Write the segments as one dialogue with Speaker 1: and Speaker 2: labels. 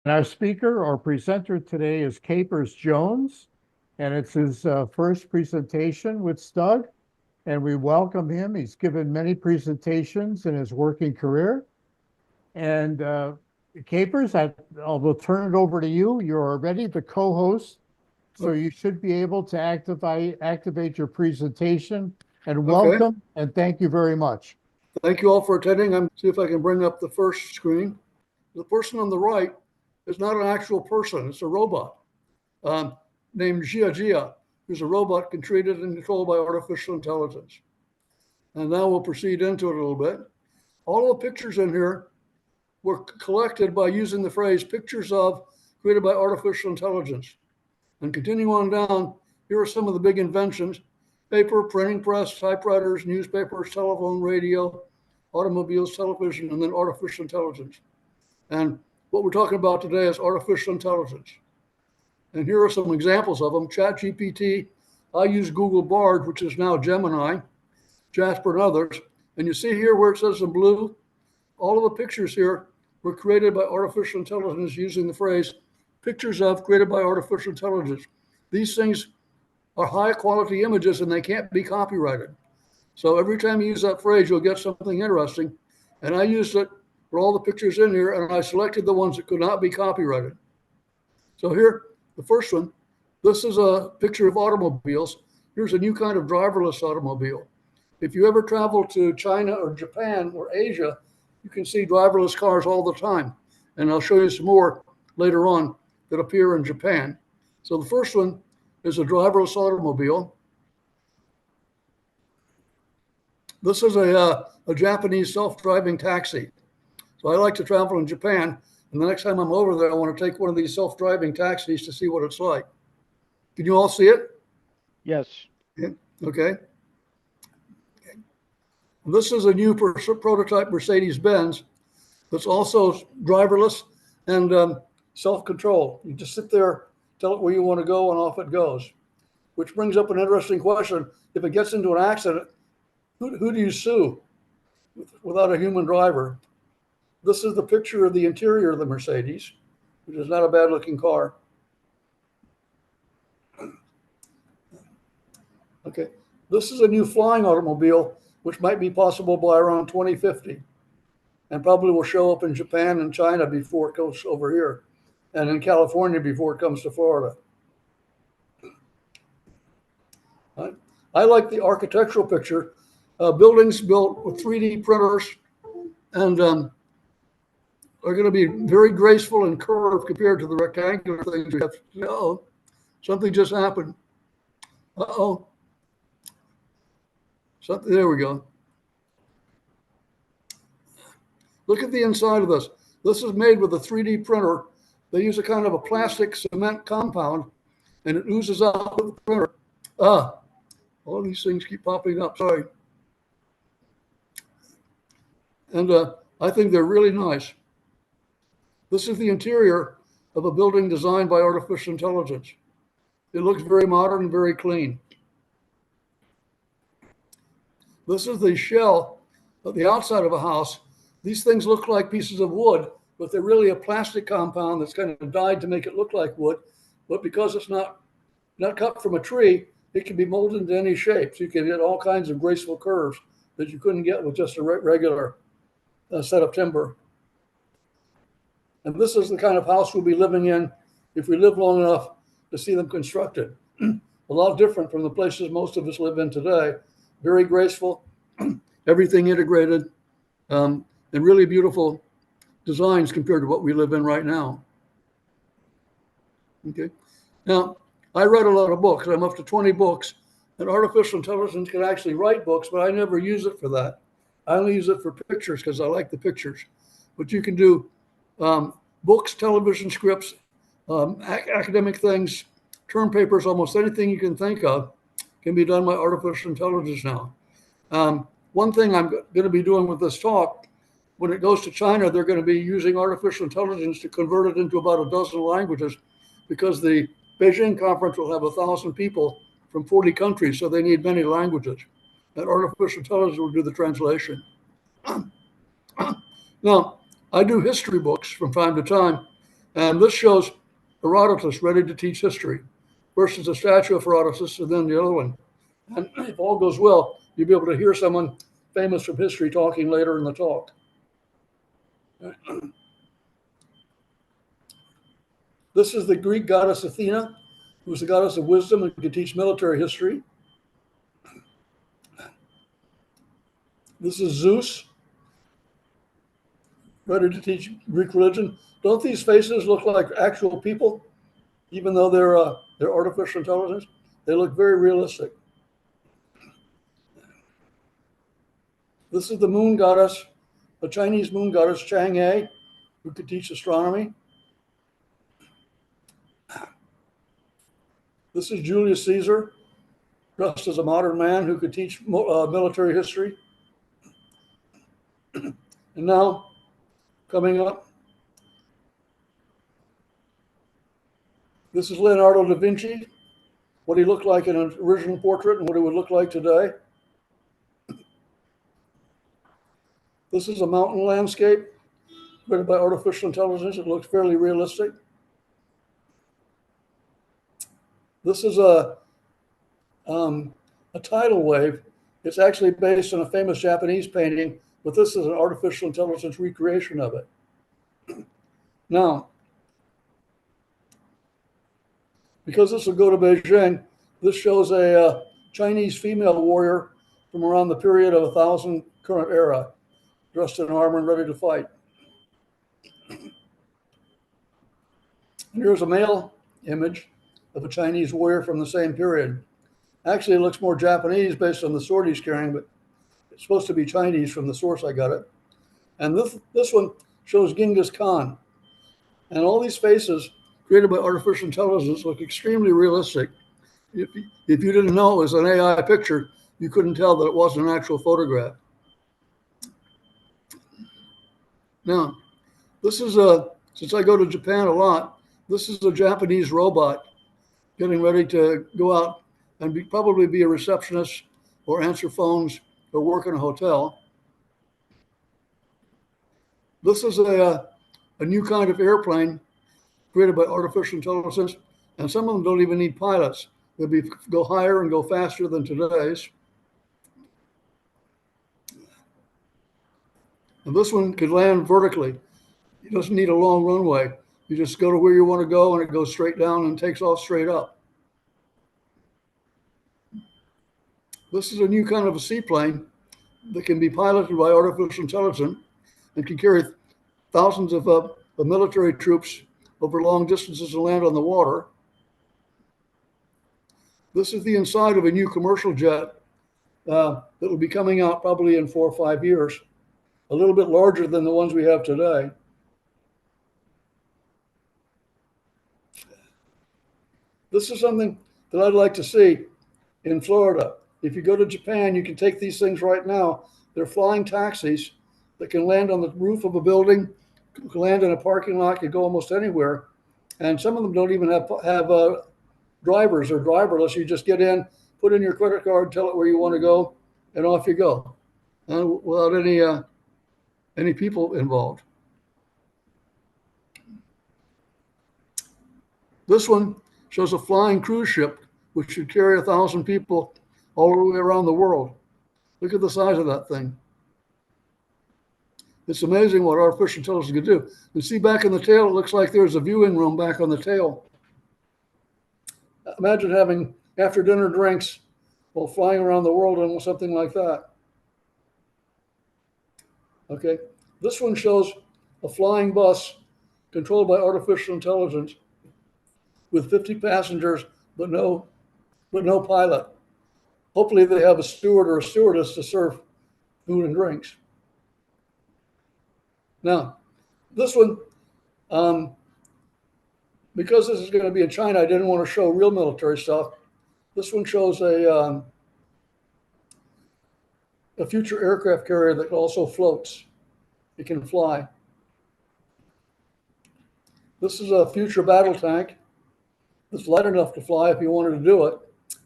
Speaker 1: Our speaker or presenter today is Capers Jones, and it's his first presentation with STUG, and we welcome him. He's given many presentations in his working career. And Capers, I will turn it over to you. You're already the co-host, so you should be able to activate your presentation. And welcome, and thank you very much.
Speaker 2: Thank you all for attending. I'm see if I can bring up the first screen. The person on the right is not an actual person, it's a robot named Jia Jia, who's a robot created and controlled by artificial intelligence. And now we'll proceed into it a little bit. All the pictures in here were collected by using the phrase pictures of created by artificial intelligence. And continuing on down, here are some of the big inventions: paper, printing press, typewriters, newspapers, telephone, radio, automobiles, television, and then artificial intelligence. And what we're talking about today is artificial intelligence. And here are some examples of them. ChatGPT, I use Google Bard, which is now Gemini, Jasper, and others. And you see here where it says in blue, all of the pictures here were created by artificial intelligence using the phrase pictures of created by artificial intelligence. These things are high quality images and they can't be copyrighted. So every time you use that phrase, you'll get something interesting. And I used it for all the pictures in here, and I selected the ones that could not be copyrighted. So here, the first one, this is a picture of automobiles. Here's a new kind of driverless automobile. If you ever travel to China or Japan or Asia, you can see driverless cars all the time. And I'll show you some more later on that appear in Japan. So the first one is a driverless automobile. This is a Japanese self-driving taxi. So I like to travel in Japan, and the next time I'm over there, I want to take one of these self-driving taxis to see what it's like. Can you all see it?
Speaker 3: Yes.
Speaker 2: Yeah. Okay. This is a new prototype Mercedes-Benz that's also driverless and self-control. You just sit there, tell it where you want to go, and off it goes. Which brings up an interesting question. If it gets into an accident, who do you sue without a human driver? This is the picture of the interior of the Mercedes, which is not a bad looking car. Okay, this is a new flying automobile, which might be possible by around 2050, and probably will show up in Japan and China before it goes over here, and in California before it comes to Florida. I like the architectural picture. Buildings built with 3D printers and are going to be very graceful and curved compared to the rectangular things we have. Uh-oh, something just happened. Uh-oh. Something, there we go. Look at the inside of this. This is made with a 3D printer. They use a kind of a plastic cement compound, and it oozes out of the printer. All these things keep popping up, sorry. And I think they're really nice. This is the interior of a building designed by artificial intelligence. It looks very modern and very clean. This is the shell of the outside of a house. These things look like pieces of wood, but they're really a plastic compound that's kind of dyed to make it look like wood. But because it's not cut from a tree, it can be molded into any shape. So you can get all kinds of graceful curves that you couldn't get with just a regular set of timber. And this is the kind of house we'll be living in if we live long enough to see them constructed. A lot different from the places most of us live in today. Very graceful, everything integrated, and really beautiful designs compared to what we live in right now. Okay. Now, I read a lot of books. I'm up to 20 books, and artificial intelligence can actually write books, but I never use it for that. I only use it for pictures because I like the pictures. But you can do books, television scripts, academic things, term papers, almost anything you can think of can be done by artificial intelligence now. One thing I'm going to be doing with this talk, when it goes to China, they're going to be using artificial intelligence to convert it into about a dozen languages, because the Beijing conference will have 1,000 people from 40 countries, so they need many languages. And artificial intelligence will do the translation. Now, I do history books from time to time, And this shows Herodotus ready to teach history versus a statue of Herodotus and then the other one. And if all goes well, you'll be able to hear someone famous from history talking later in the talk. This is the Greek goddess Athena, who was the goddess of wisdom and could teach military history. This is Zeus, ready to teach Greek religion. Don't these faces look like actual people, even though they're artificial intelligence? They look very realistic. This is the moon goddess, the Chinese moon goddess Chang'e, who could teach astronomy. This is Julius Caesar, dressed as a modern man who could teach military history. And now, coming up, this is Leonardo da Vinci, what he looked like in an original portrait and what he would look like today. This is a mountain landscape created by artificial intelligence. It looks fairly realistic. This is a tidal wave. It's actually based on a famous Japanese painting, but this is an artificial intelligence recreation of it. Now, because this will go to Beijing, this shows a Chinese female warrior from around the period of 1000 current era, dressed in armor and ready to fight. And here's a male image of a Chinese warrior from the same period. Actually, it looks more Japanese based on the sword he's carrying, but it's supposed to be Chinese from the source I got it. And this one shows Genghis Khan. And all these faces created by artificial intelligence look extremely realistic. If you didn't know it was an AI picture, you couldn't tell that it wasn't an actual photograph. Now, this is since I go to Japan a lot, this is a Japanese robot getting ready to go out and probably be a receptionist or answer phones or work in a hotel. This is a new kind of airplane created by artificial intelligence, and some of them don't even need pilots. They'll go higher and go faster than today's. And this one could land vertically. It doesn't need a long runway. You just go to where you want to go, and it goes straight down and takes off straight up. This is a new kind of a seaplane that can be piloted by artificial intelligence and can carry thousands of military troops over long distances and land on the water. This is the inside of a new commercial jet that will be coming out probably in 4 or 5 years, a little bit larger than the ones we have today. This is something that I'd like to see in Florida. If you go to Japan, you can take these things right now. They're flying taxis that can land on the roof of a building, can land in a parking lot, can go almost anywhere. And some of them don't even have drivers or driverless. You just get in, put in your credit card, tell it where you want to go, and off you go, without any people involved. This one shows a flying cruise ship, which should carry 1,000 people all the way around the world. Look at the size of that thing. It's amazing what artificial intelligence can do. And see back in the tail, it looks like there's a viewing room back on the tail. Imagine having after dinner drinks while flying around the world on something like that. Okay, this one shows a flying bus controlled by artificial intelligence with 50 passengers, but no pilot. Hopefully they have a steward or a stewardess to serve food and drinks. Now, this one, because this is going to be in China, I didn't want to show real military stuff. This one shows a future aircraft carrier that also floats. It can fly. This is a future battle tank that's light enough to fly if you wanted to do it,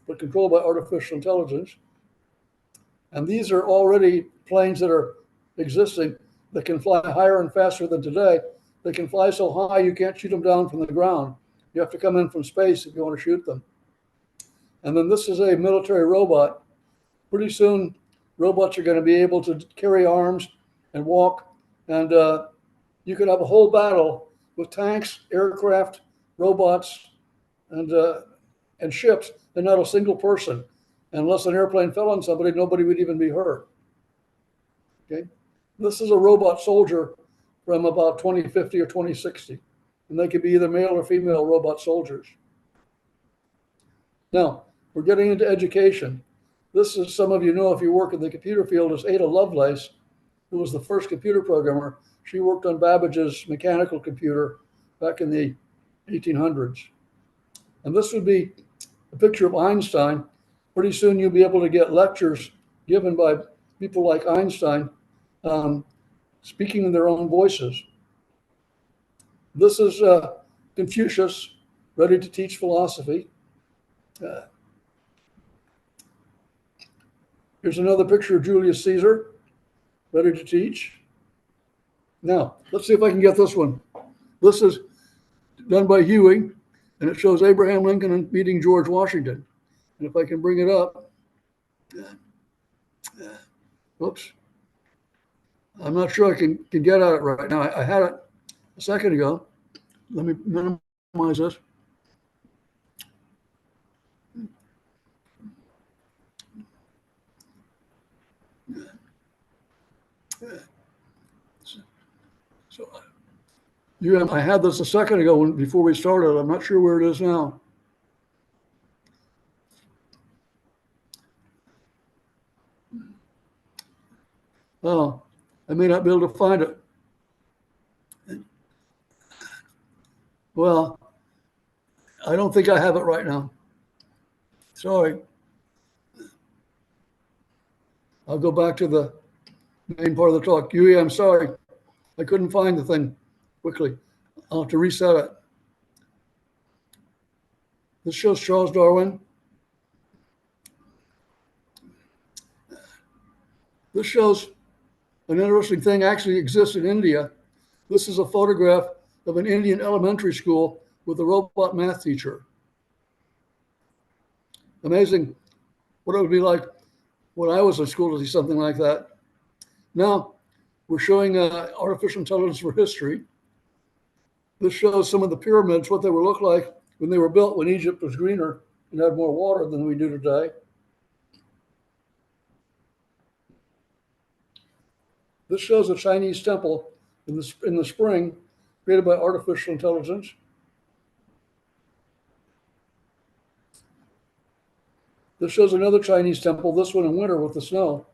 Speaker 2: but controlled by artificial intelligence. And these are already planes that are existing that can fly higher and faster than today, they can fly so high you can't shoot them down from the ground. You have to come in from space if you want to shoot them. And then this is a military robot. Pretty soon, robots are going to be able to carry arms and walk, and you could have a whole battle with tanks, aircraft, robots, and ships, and not a single person. Unless an airplane fell on somebody, nobody would even be hurt. Okay, this is a robot soldier from about 2050 or 2060, and they could be either male or female robot soldiers. Now, we're getting into education. This is, some of you know if you work in the computer field, is Ada Lovelace, who was the first computer programmer. She worked on Babbage's mechanical computer back in the 1800s. And this would be a picture of Einstein. Pretty soon you'll be able to get lectures given by people like Einstein, speaking in their own voices. This is Confucius, ready to teach philosophy. Here's another picture of Julius Caesar, ready to teach. Now, let's see if I can get this one. This is done by Huey, and it shows Abraham Lincoln meeting George Washington. And if I can bring it up, whoops. I'm not sure I can get at it right now. I had it a second ago. Let me minimize this. So I had this a second ago before we started. I'm not sure where it is now. Oh, I may not be able to find it. Well, I don't think I have it right now. Sorry. I'll go back to the main part of the talk. Huey, I'm sorry. I couldn't find the thing quickly. I'll have to reset it. This shows Charles Darwin. This shows an interesting thing actually exists in India. This is a photograph of an Indian elementary school with a robot math teacher. Amazing what it would be like when I was in school to see something like that. Now, we're showing artificial intelligence for history. This shows some of the pyramids, what they would look like when they were built, when Egypt was greener and had more water than we do today. This shows a Chinese temple in the spring created by artificial intelligence. This shows another Chinese temple, this one in winter with the snow.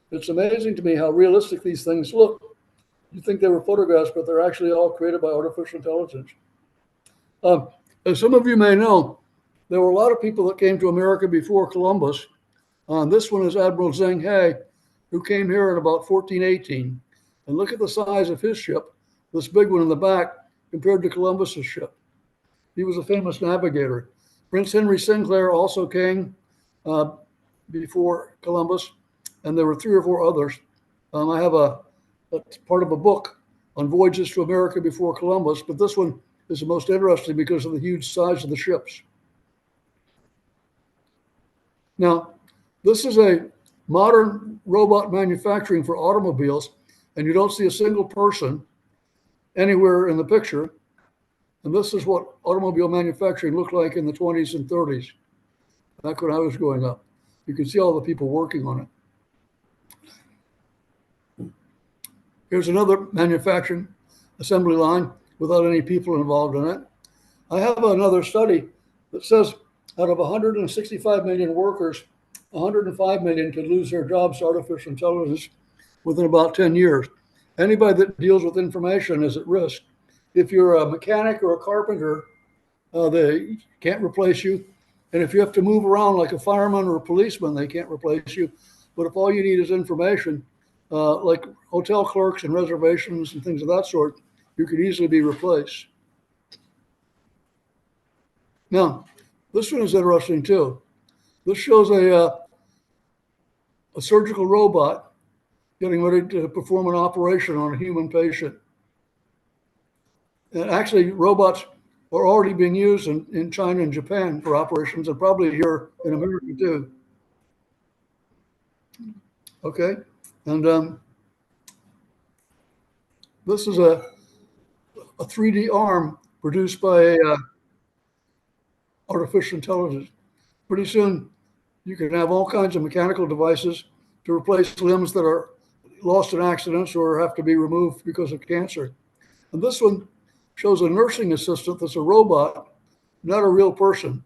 Speaker 2: It's amazing to me how realistic these things look. You think they were photographs, but they're actually all created by artificial intelligence. As some of you may know, there were a lot of people that came to America before Columbus. This one is Admiral Zheng He, who came here in about 1418. And look at the size of his ship, this big one in the back, compared to Columbus's ship. He was a famous navigator. Prince Henry Sinclair also came before Columbus, and there were 3 or 4 others. I have that's part of a book on voyages to America before Columbus, but this one is the most interesting because of the huge size of the ships. Now, this is a modern robot manufacturing for automobiles, and you don't see a single person anywhere in the picture. And this is what automobile manufacturing looked like in the 20s and 30s, back when I was growing up. You can see all the people working on it. Here's another manufacturing assembly line without any people involved in it. I have another study that says out of 165 million workers, 105 million could lose their jobs to artificial intelligence within about 10 years. Anybody that deals with information is at risk. If you're a mechanic or a carpenter, they can't replace you. And if you have to move around like a fireman or a policeman, they can't replace you. But if all you need is information, like hotel clerks and reservations and things of that sort, you could easily be replaced. Now, this one is interesting too. This shows a surgical robot getting ready to perform an operation on a human patient. And actually, robots are already being used in China and Japan for operations, and probably here in America too. Okay, and this is a 3D arm produced by artificial intelligence. Pretty soon, you can have all kinds of mechanical devices to replace limbs that are lost in accidents or have to be removed because of cancer. And this one shows a nursing assistant that's a robot, not a real person.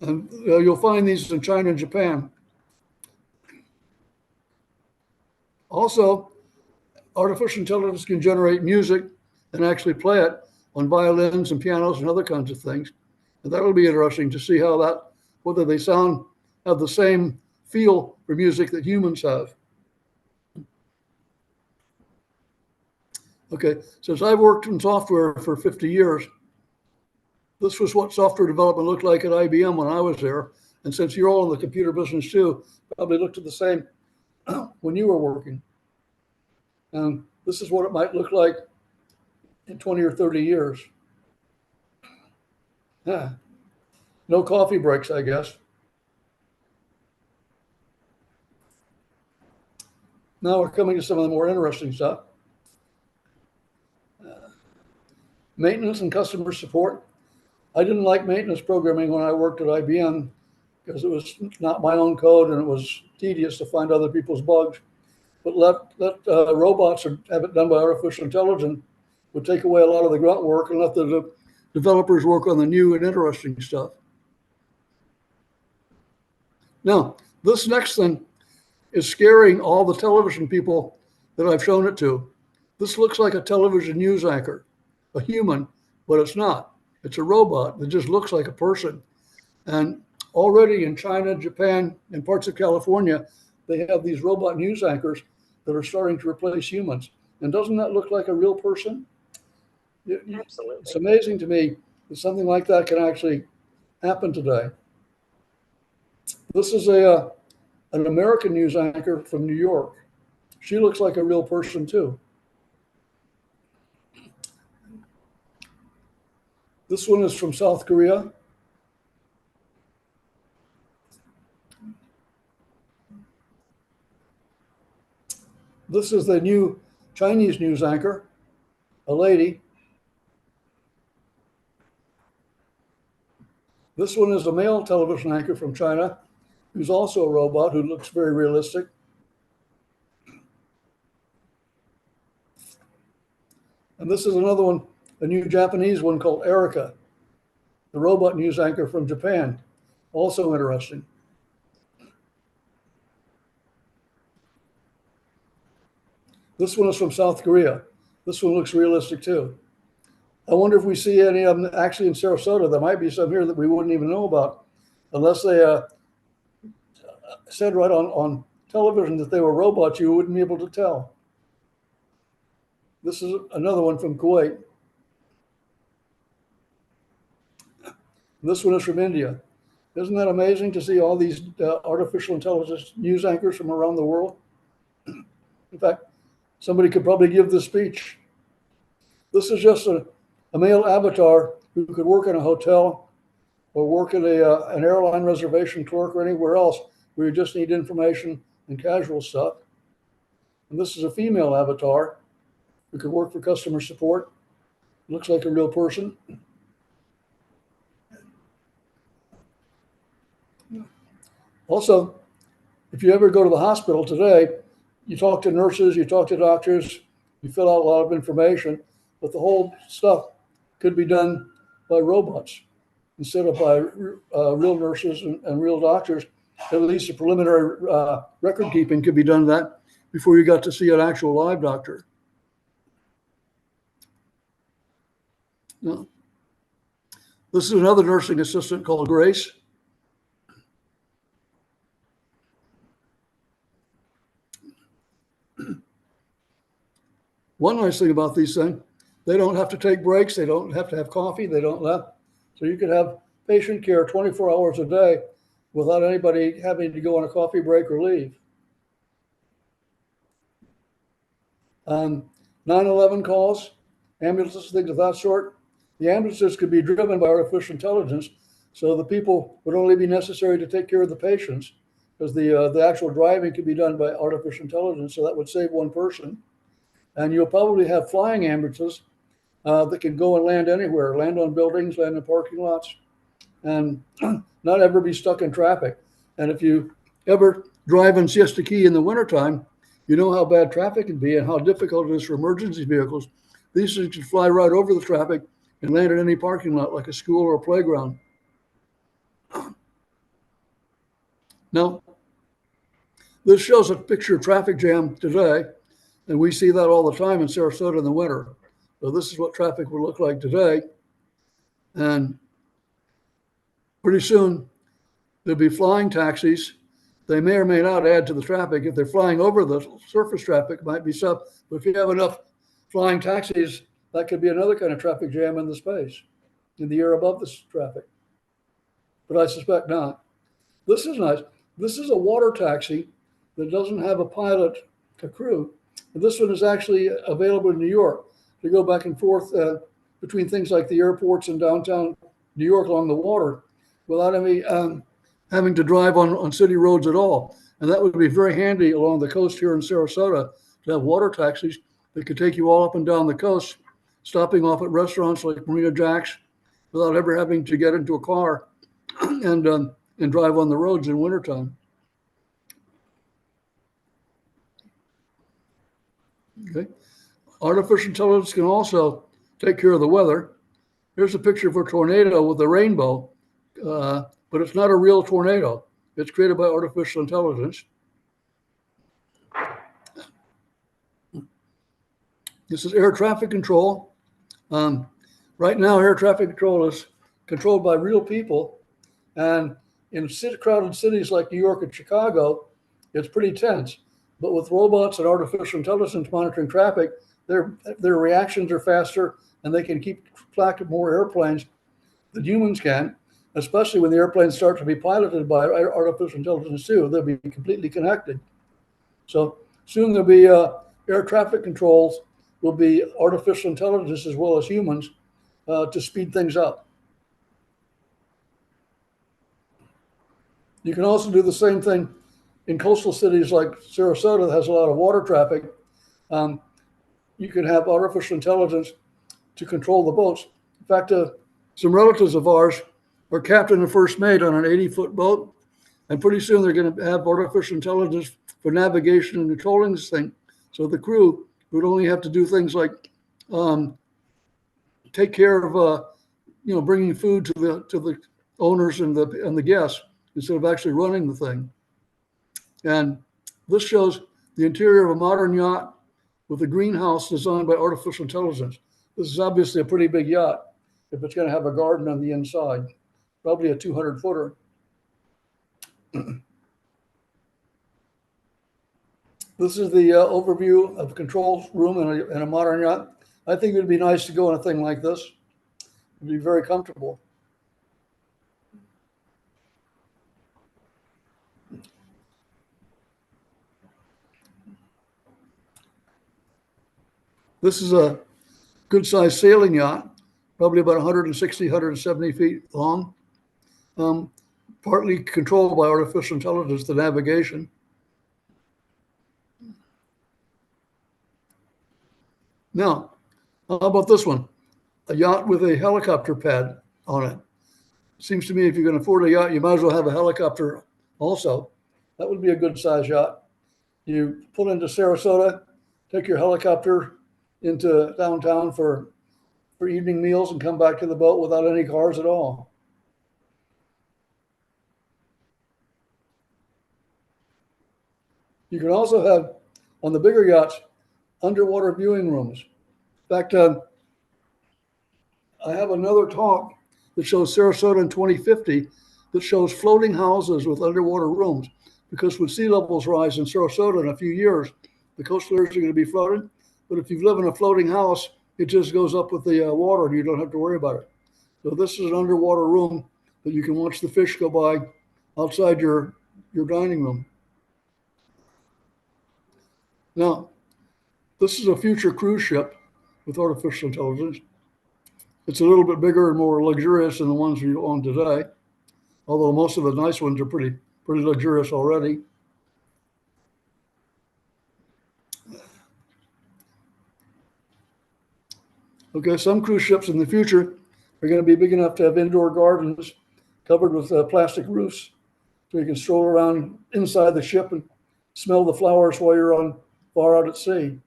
Speaker 2: And you'll find these in China and Japan. Also, artificial intelligence can generate music and actually play it on violins and pianos and other kinds of things. And that'll be interesting to see how that, whether they have the same feel for music that humans have. Okay, since I've worked in software for 50 years, this was what software development looked like at IBM when I was there. And since you're all in the computer business too, probably looked at the same when you were working. And this is what it might look like in 20 or 30 years. Yeah. No coffee breaks, I guess. Now we're coming to some of the more interesting stuff. Maintenance and customer support. I didn't like maintenance programming when I worked at IBM because it was not my own code and it was tedious to find other people's bugs. But let robots have it done by artificial intelligence would take away a lot of the grunt work and let the developers work on the new and interesting stuff. Now, this next thing is scaring all the television people that I've shown it to. This looks like a television news anchor, a human, but it's not. It's a robot that just looks like a person. And already in China, Japan, and parts of California, they have these robot news anchors that are starting to replace humans. And doesn't that look like a real person?
Speaker 3: Absolutely.
Speaker 2: It's amazing to me that something like that can actually happen today. This is an American news anchor from New York. She looks like a real person too. This one is from South Korea. This is the new Chinese news anchor, a lady. This one is a male television anchor from China, who's also a robot who looks very realistic. And this is another one, a new Japanese one called Erica, the robot news anchor from Japan. Also interesting. This one is from South Korea. This one looks realistic too. I wonder if we see any of them actually in Sarasota. There might be some here that we wouldn't even know about unless they said right on television that they were robots. You wouldn't be able to tell. This is another one from Kuwait. This one is from India. Isn't that amazing to see all these artificial intelligence news anchors from around the world? In fact, somebody could probably give this speech. This is just a male avatar who could work in a hotel or work at an airline reservation clerk or anywhere else where you just need information and casual stuff. And this is a female avatar who could work for customer support. Looks like a real person. Also, if you ever go to the hospital today, you talk to nurses, you talk to doctors, you fill out a lot of information, but the whole stuff could be done by robots instead of by real nurses and real doctors. At least the preliminary record keeping could be done that before you got to see an actual live doctor. No. This is another nursing assistant called Grace. One nice thing about these things, they don't have to take breaks. They don't have to have coffee. They don't have, so you could have patient care 24 hours a day without anybody having to go on a coffee break or leave. 911 calls, ambulances, things of that sort. The ambulances could be driven by artificial intelligence, so the people would only be necessary to take care of the patients, because the actual driving could be done by artificial intelligence, so that would save one person. And you'll probably have flying ambulances that can go and land anywhere, land on buildings, land in parking lots, and not ever be stuck in traffic. And if you ever drive in Siesta Key in the wintertime, you know how bad traffic can be and how difficult it is for emergency vehicles. These things can fly right over the traffic and land in any parking lot, like a school or a playground. Now, this shows a picture of traffic jam today, and we see that all the time in Sarasota in the winter. So this is what traffic will look like today. And pretty soon, there'll be flying taxis. They may or may not add to the traffic. If they're flying over the surface traffic, it might be some. But if you have enough flying taxis, that could be another kind of traffic jam in the space, in the air above this traffic. But I suspect not. This is nice. This is a water taxi that doesn't have a pilot, a crew. And this one is actually available in New York to go back and forth between things like the airports and downtown New York along the water without any having to drive on city roads at all. And that would be very handy along the coast here in Sarasota to have water taxis that could take you all up and down the coast, stopping off at restaurants like Marina Jack's without ever having to get into a car and drive on the roads in wintertime. Okay. Artificial intelligence can also take care of the weather. Here's a picture of a tornado with a rainbow, but it's not a real tornado. It's created by artificial intelligence. This is air traffic control. Right now, air traffic control is controlled by real people. And in crowded cities like New York and Chicago, it's pretty tense. But with robots and artificial intelligence monitoring traffic, their reactions are faster, and they can keep track of more airplanes than humans can, especially when the airplanes start to be piloted by artificial intelligence too. They'll be completely connected. So soon there'll be air traffic controls will be artificial intelligence as well as humans to speed things up. You can also do the same thing in coastal cities like Sarasota that has a lot of water traffic. You can have artificial intelligence to control the boats. In fact, some relatives of ours are captain and first mate on an 80-foot boat, and pretty soon they're going to have artificial intelligence for navigation and controlling this thing. So the crew would only have to do things like take care of, bringing food to the owners and the guests instead of actually running the thing. And this shows the interior of a modern yacht with a greenhouse designed by artificial intelligence. This is obviously a pretty big yacht if it's going to have a garden on the inside, probably a 200-footer. This is the overview of control room in a modern yacht. I think it would be nice to go in a thing like this. It would be very comfortable. This is a good-sized sailing yacht, probably about 160, 170 feet long, partly controlled by artificial intelligence, the navigation. Now, how about this one? A yacht with a helicopter pad on it. Seems to me if you can afford a yacht, you might as well have a helicopter also. That would be a good-sized yacht. You pull into Sarasota, take your helicopter into downtown for evening meals and come back to the boat without any cars at all. You can also have, on the bigger yachts, underwater viewing rooms. In fact, I have another talk that shows Sarasota in 2050 that shows floating houses with underwater rooms, because when sea levels rise in Sarasota in a few years, the coastal areas are going to be flooded. But if you live in a floating house, it just goes up with the water and you don't have to worry about it. So this is an underwater room that you can watch the fish go by outside your dining room. Now, This is a future cruise ship with artificial intelligence. It's a little bit bigger and more luxurious than the ones we own today, although most of the nice ones are pretty luxurious already. Okay, some cruise ships in the future are going to be big enough to have indoor gardens covered with plastic roofs, so you can stroll around inside the ship and smell the flowers while you're far out at sea.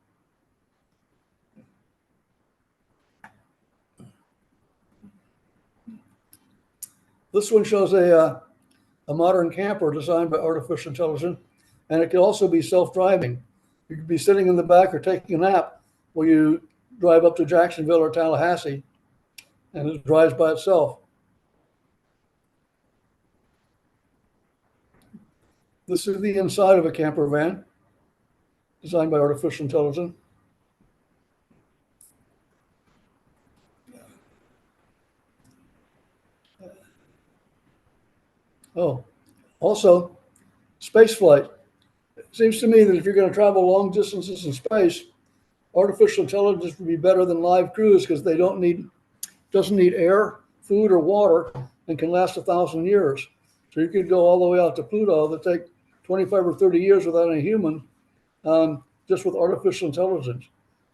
Speaker 2: This one shows a modern camper designed by artificial intelligence, and it can also be self-driving. You could be sitting in the back or taking a nap while you drive up to Jacksonville or Tallahassee, and it drives by itself. This is the inside of a camper van designed by artificial intelligence. Oh, also space flight. It seems to me that if you're going to travel long distances in space, artificial intelligence would be better than live crews because they doesn't need air, food, or water, and can last 1,000 years. So you could go all the way out to Pluto that take 25 or 30 years without any human, just with artificial intelligence.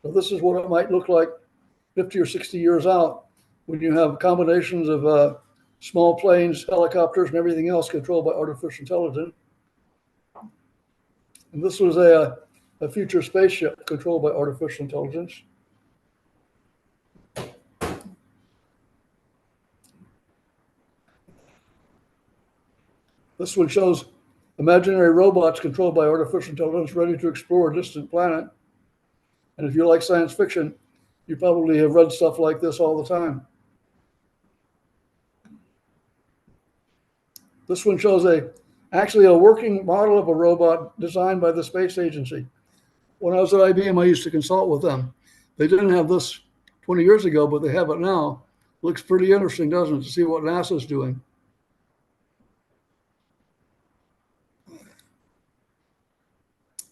Speaker 2: So this is what it might look like 50 or 60 years out when you have combinations of small planes, helicopters, and everything else controlled by artificial intelligence. And this was a future spaceship controlled by artificial intelligence. This one shows imaginary robots controlled by artificial intelligence ready to explore a distant planet. And if you like science fiction, you probably have read stuff like this all the time. This one shows actually a working model of a robot designed by the space agency. When I was at IBM, I used to consult with them. They didn't have this 20 years ago, but they have it now. Looks pretty interesting, doesn't it, to see what NASA's doing.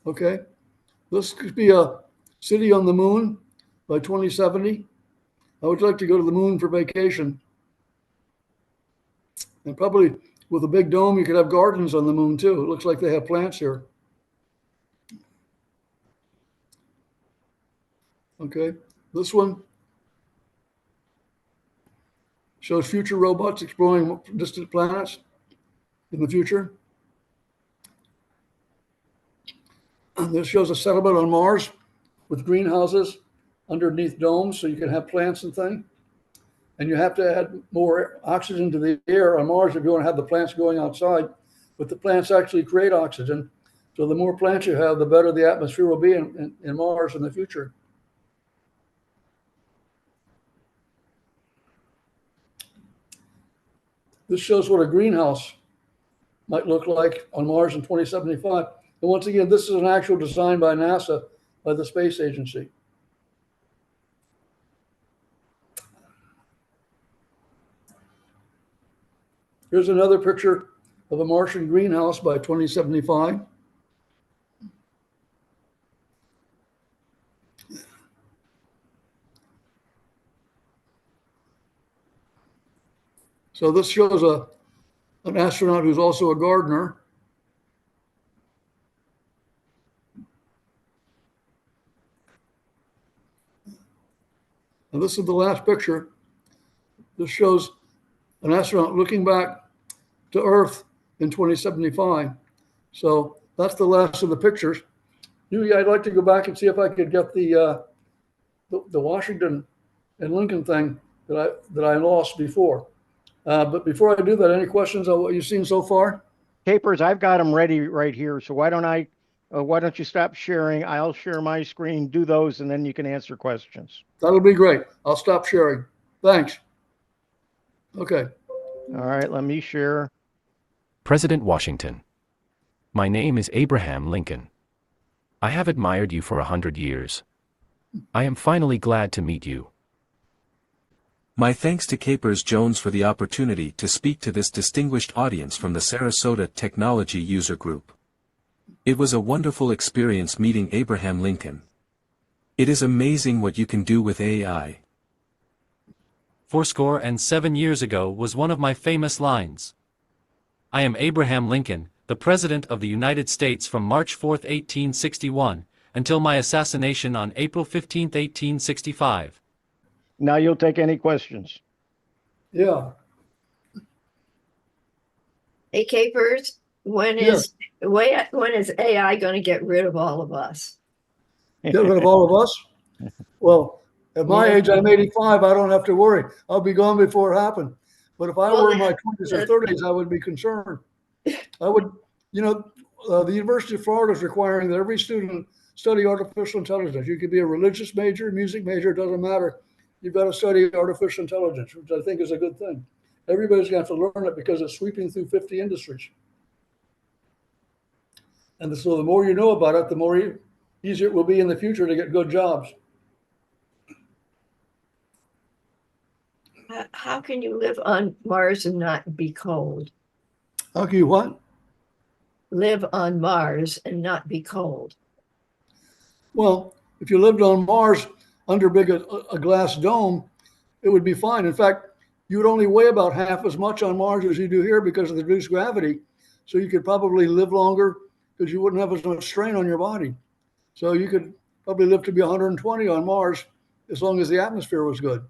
Speaker 2: Okay, this could be a city on the moon by 2070. I would like to go to the moon for vacation. And probably with a big dome, you could have gardens on the moon too. It looks like they have plants here. Okay, this one shows future robots exploring distant planets in the future. And this shows a settlement on Mars with greenhouses underneath domes so you can have plants and things. And you have to add more oxygen to the air on Mars if you want to have the plants going outside. But the plants actually create oxygen. So the more plants you have, the better the atmosphere will be in Mars in the future. This shows what a greenhouse might look like on Mars in 2075. And once again, this is an actual design by NASA, by the space agency. Here's another picture of a Martian greenhouse by 2075. So this shows an astronaut who's also a gardener. And this is the last picture. This shows an astronaut looking back to Earth in 2075. So that's the last of the pictures. I'd like to go back and see if I could get the Washington and Lincoln thing that I lost before. But before I do that, any questions on what you've seen so far?
Speaker 4: Capers, I've got them ready right here. So why don't you stop sharing? I'll share my screen, do those, and then you can answer questions.
Speaker 2: That'll be great. I'll stop sharing. Thanks. Okay.
Speaker 4: All right, let me share.
Speaker 5: President Washington. My name is Abraham Lincoln. I have admired you for 100 years. I am finally glad to meet you.
Speaker 6: My thanks to Capers Jones for the opportunity to speak to this distinguished audience from the Sarasota Technology User Group. It was a wonderful experience meeting Abraham Lincoln. It is amazing what you can do with AI.
Speaker 7: Fourscore and 7 years ago was one of my famous lines. I am Abraham Lincoln, the President of the United States from March 4, 1861, until my assassination on April 15, 1865.
Speaker 4: Now you'll take any questions.
Speaker 2: Yeah.
Speaker 3: Hey, Capers, when is AI going to get rid of all of us?
Speaker 2: Get rid of all of us? Well, at my
Speaker 3: Yeah.
Speaker 2: age, I'm 85. I don't have to worry. I'll be gone before it happened. But if I
Speaker 3: Well,
Speaker 2: were in my 20s or 30s, I would be concerned. I would, the University of Florida is requiring that every student study artificial intelligence. You could be a religious major, music major, it doesn't matter. You've got to study artificial intelligence, which I think is a good thing. Everybody's going to have to learn it because it's sweeping through 50 industries. And so the more you know about it, the more easier it will be in the future to get good jobs.
Speaker 3: How can you live on Mars and not be cold?
Speaker 2: How can you what?
Speaker 3: Live on Mars and not be cold.
Speaker 2: Well, if you lived on Mars under a glass dome, it would be fine. In fact, you would only weigh about half as much on Mars as you do here because of the reduced gravity. So you could probably live longer because you wouldn't have as much strain on your body. So you could probably live to be 120 on Mars as long as the atmosphere was good.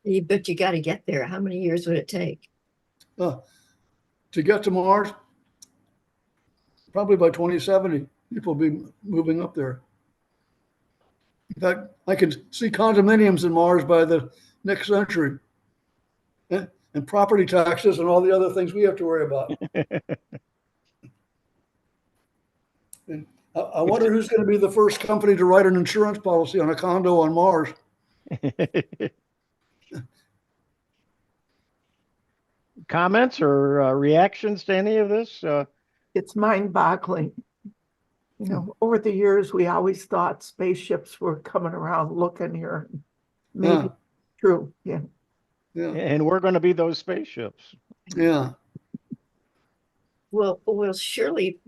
Speaker 3: But you got to get there. How many years would it take?
Speaker 2: To get to Mars, probably by 2070, people will be moving up there. In fact, I can see condominiums in Mars by the next century. And property taxes and all the other things we have to worry about. And I wonder who's going to be the first company to write an insurance policy on a condo on Mars.
Speaker 4: Comments or reactions to any of this?
Speaker 8: It's mind-boggling. You know, over the years, we always thought spaceships were coming around looking here. Maybe true, yeah.
Speaker 2: Yeah,
Speaker 4: And we're going to be those spaceships.
Speaker 2: yeah.
Speaker 3: We'll certainly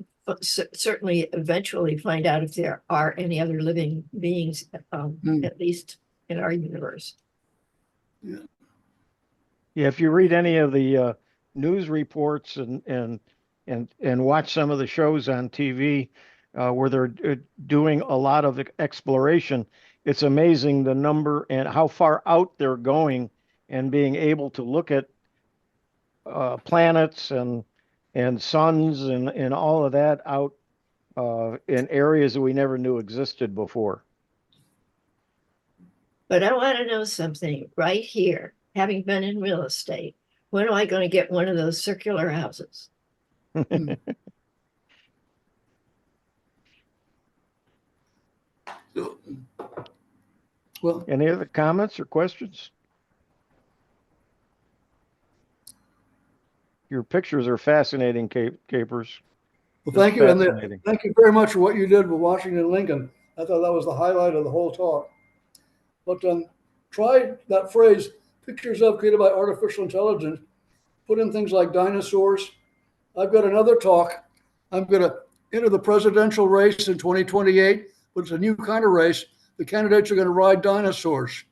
Speaker 3: eventually find out if there are any other living beings, at least in our universe.
Speaker 4: Yeah, if you read any of the news reports and watch some of the shows on TV where they're doing a lot of exploration, it's amazing the number and how far out they're going and being able to look at planets and suns and all of that out in areas that we never knew existed before.
Speaker 3: But I want to know something right here, having been in real estate. When am I going to get one of those circular houses?
Speaker 2: Well,
Speaker 4: Any other comments or questions? Your pictures are fascinating, Capers.
Speaker 2: well, thank you. And
Speaker 4: Fascinating.
Speaker 2: thank you very much for what you did with Washington Lincoln. I thought that was the highlight of the whole talk. But try that phrase, pictures of created by artificial intelligence, put in things like dinosaurs. I've got another talk. I'm going to enter the presidential race in 2028, but it's a new kind of race. The candidates are going to ride dinosaurs.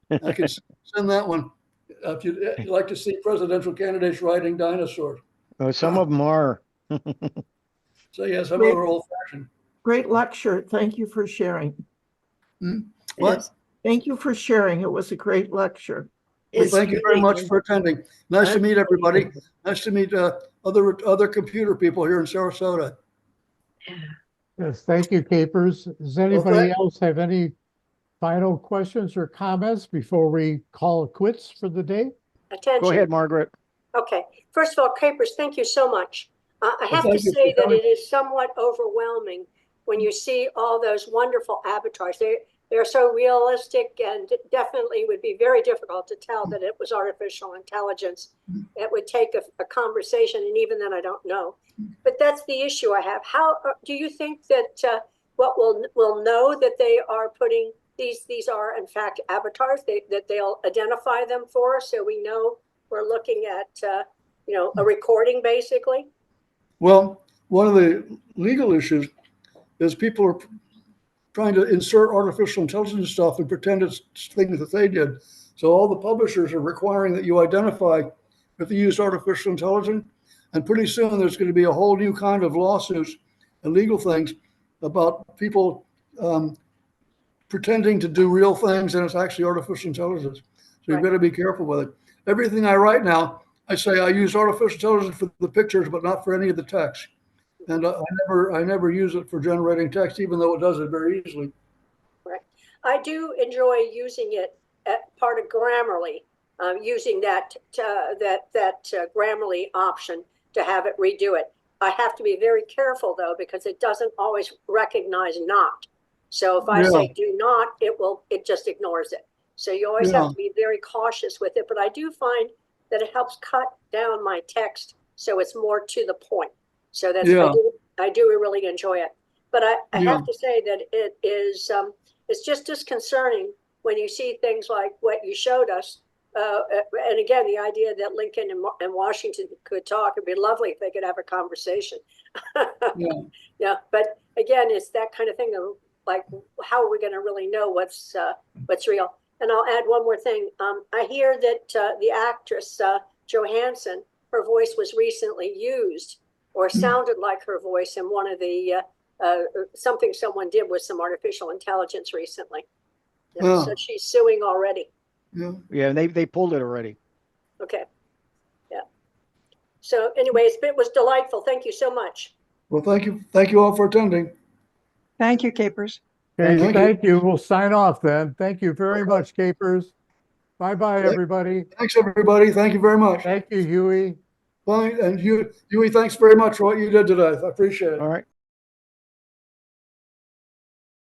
Speaker 2: I can send that one if you'd like to see presidential candidates riding dinosaurs.
Speaker 4: Some of them are.
Speaker 2: So yes, I'm a little old-fashioned.
Speaker 8: Great lecture. Thank you for sharing.
Speaker 2: What?
Speaker 3: Yes.
Speaker 8: Thank you for sharing. It was a great lecture.
Speaker 2: Well,
Speaker 3: It's
Speaker 2: thank you very
Speaker 3: really
Speaker 2: much
Speaker 3: good.
Speaker 2: for attending. Nice to meet everybody. Nice to meet other computer people here in Sarasota.
Speaker 1: Yes, thank you, Capers. Does anybody else have any final questions or comments before we call it quits for the day?
Speaker 4: Go
Speaker 9: Attention.
Speaker 4: ahead, Margaret.
Speaker 9: Okay. First of all, Capers, thank you so much. I have to
Speaker 2: thank you for
Speaker 9: say that
Speaker 2: coming.
Speaker 9: it is somewhat overwhelming when you see all those wonderful avatars. They're so realistic, and it definitely would be very difficult to tell that it was artificial intelligence. It would take a conversation, and even then I don't know. But that's the issue I have. How do you think that what we'll know that they are putting these are in fact avatars, that they'll identify them for us so we know we're looking at a recording basically?
Speaker 2: Well, one of the legal issues is people are trying to insert artificial intelligence stuff and pretend it's things that they did. So all the publishers are requiring that you identify if they used artificial intelligence. And pretty soon there's going to be a whole new kind of lawsuits and legal things about people pretending to do real things and it's actually artificial intelligence. So you've got to be careful with it. Everything I write now, I say I use artificial intelligence for the pictures, but not for any of the text. And I never use it for generating text, even though it does it very easily.
Speaker 9: Right. I do enjoy using it at part of Grammarly, using that Grammarly option to have it redo it. I have to be very careful though, because it doesn't always recognize not. So if I say do not, it just ignores it. So you always have to be very cautious with it. But I do find that it helps cut down my text so it's more to the point. So that's I do really enjoy it. But I have to say that it is it's just disconcerting when you see things like what you showed us. And again, the idea that Lincoln and Washington could talk, it'd be lovely if they could have a conversation. Yeah. But again, it's that kind of thing of like, how are we going to really know what's real? And I'll add one more thing. I hear that the actress Johansson, her voice was recently used or sounded like her voice in one of the something someone did with some artificial intelligence recently. So she's suing already.
Speaker 4: Yeah, and they pulled it already.
Speaker 9: Okay. Yeah. So anyways, it was delightful. Thank you so much.
Speaker 2: Well, thank you. Thank you all for attending.
Speaker 8: Thank you, Capers.
Speaker 1: Okay, thank you. We'll sign off then. Thank you very much, Capers. Bye-bye, everybody.
Speaker 2: Thanks, everybody. Thank you very much.
Speaker 1: Thank you, Huey.
Speaker 2: Bye. And Huey, thanks very much for what you did today. I appreciate it.
Speaker 4: All right.